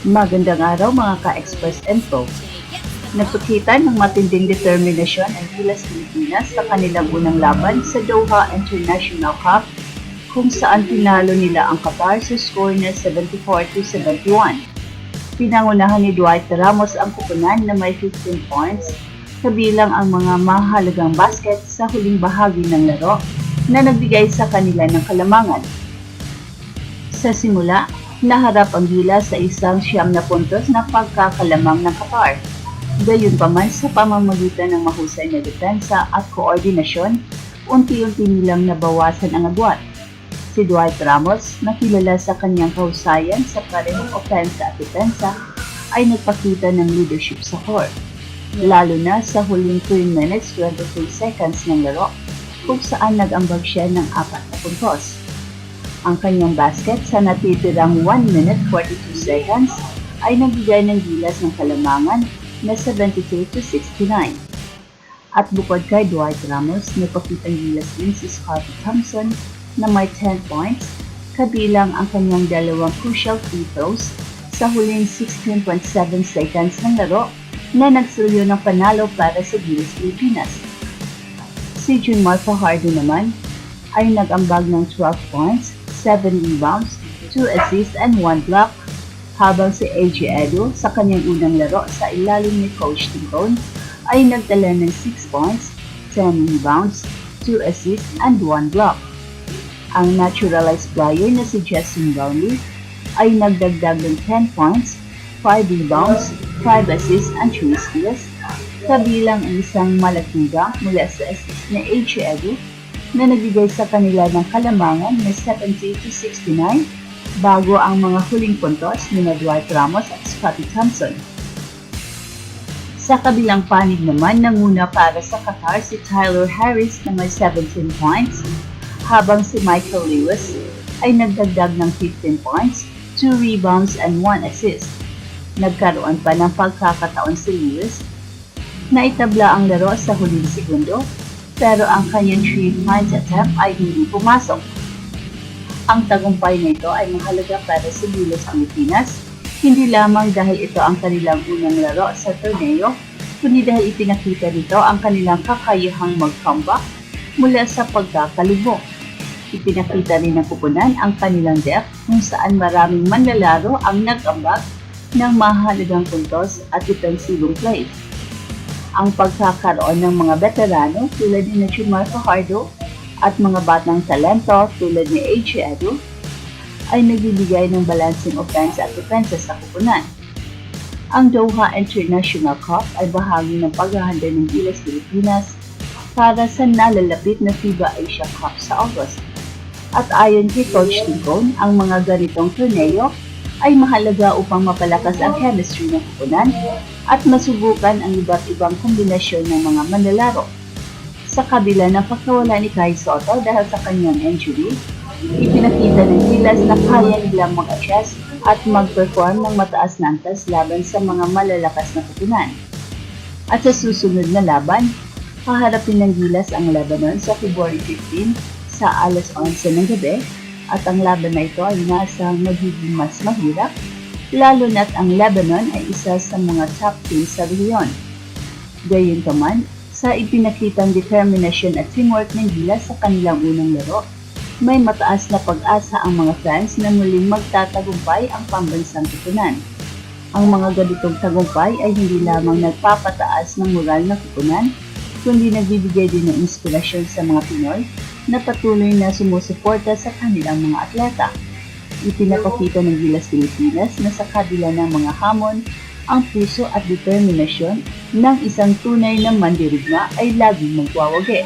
Magandang araw mga ka-Express Info. Nagpakita ng matinding determinasyon ang Gilas Pilipinas sa kanilang unang laban sa Doha International Cup kung saan tinalo nila ang Qatar sa score na 74-71. Pinangunahan ni Dwight Ramos ang kupunan na may 15 points, kabilang ang mga mahalagang basket sa huling bahagi ng laro na nagbigay sa kanila ng kalamangan. Sa simula, naharap ang Gilas sa isang 9 na puntos na pagkakalamang ng Qatar. Gayunpaman sa pamamagitan ng mahusay na depensa at koordinasyon, unti-unti nilang nabawasan ang agwat. Si Dwight Ramos, na kilala sa kanyang kahusayan sa parehong opensa at depensa, ay nagpakita ng leadership sa court, lalo na sa huling 3 minutes 23 seconds ng laro kung saan nag-ambag siya ng 4 na puntos. Ang kanyang basket sa natitirang 1 minute 42 seconds ay nagbigay ng Gilas ng kalamangan na 73-69. At bukod kay Dwight Ramos, nagpakitang Gilas din si Scottie Thompson na may 10 points, kabilang ang kanyang dalawang crucial free throws sa huling 16.7 seconds ng laro na nagsulyo ng panalo para sa Gilas Pilipinas. Si Junmar Fajardo naman ay nag-ambag ng 12 points, 7 rebounds, 2 assists and 1 block, habang si AJ Edu sa kanyang unang laro sa ilalim ni Coach Tingkon ay nagtala ng 6 points, 10 rebounds, 2 assists and 1 block. Ang naturalized player na si Justin Brownlee ay nagdagdag ng 10 points, 5 rebounds, 5 assists and 3 steals, kabilang ang isang malaking dunk mula sa assist ni AJ Edu na nagbigay sa kanila ng kalamangan na 70-69 bago ang mga huling puntos ni Dwight Ramos at Scottie Thompson. Sa kabilang panig naman, nanguna para sa Qatar si Tyler Harris na may 17 points, habang si Michael Lewis ay nagdagdag ng 15 points, 2 rebounds and 1 assist. Nagkaroon pa ng pagkakataon si Lewis na itabla ang laro sa huling segundo, pero ang kanyang 3-point attempt ay hindi pumasok. Ang tagumpay nito ay mahalaga para sa Gilas Pilipinas, hindi lamang dahil ito ang kanilang unang laro sa torneo, kundi dahil ipinakita nito ang kanilang kakayahang mag-comeback mula sa pagkakalubog. Ipinakita rin ng kupunan ang kanilang depth kung saan maraming manlalaro ang nag-ambag ng mahalagang puntos at defensivong play. Ang pagkakaroon ng mga veterano tulad ni Junmar Fajardo at mga batang talento tulad ni AJ Edu ay nagbibigay ng balancing offense at defense sa kupunan. Ang Doha International Cup ay bahagi ng paghahanda ng Gilas Pilipinas para sa nalalapit na FIBA Asia Cup sa August. At ayon kay Coach Tingkon, ang mga ganitong torneo ay mahalaga upang mapalakas ang chemistry ng kupunan at masubukan ang iba't ibang kombinasyon ng mga manlalaro. Sa kabila ng pagkawala ni Kai Sotto dahil sa kanyang injury, ipinakita ng Gilas na kaya nilang mag-adjust at mag-perform ng mataas na antas laban sa mga malalakas na kupunan. At sa susunod na laban, haharapin ng Gilas ang Lebanon sa February 15 sa alas 11 ng gabi, at ang laban na ito ay nasang magiging mas mahirap, lalo na't ang Lebanon ay isa sa mga top teams sa rehiyon. Gayunpaman, sa ipinakitang determinasyon at teamwork ng Gilas sa kanilang unang laro, may mataas na pag-asa ang mga fans na muling magtatagumpay ang pambansang kupunan. Ang mga ganitong tagumpay ay hindi lamang nagpapataas ng moral ng kupunan, kundi nagbibigay din ng inspirasyon sa mga Pinoy na patuloy na sumusuporta sa kanilang mga atleta. Ipinapakita ng Gilas Pilipinas na sa kabila ng mga hamon, ang puso at determinasyon ng isang tunay na mandirigma ay laging magwawagi.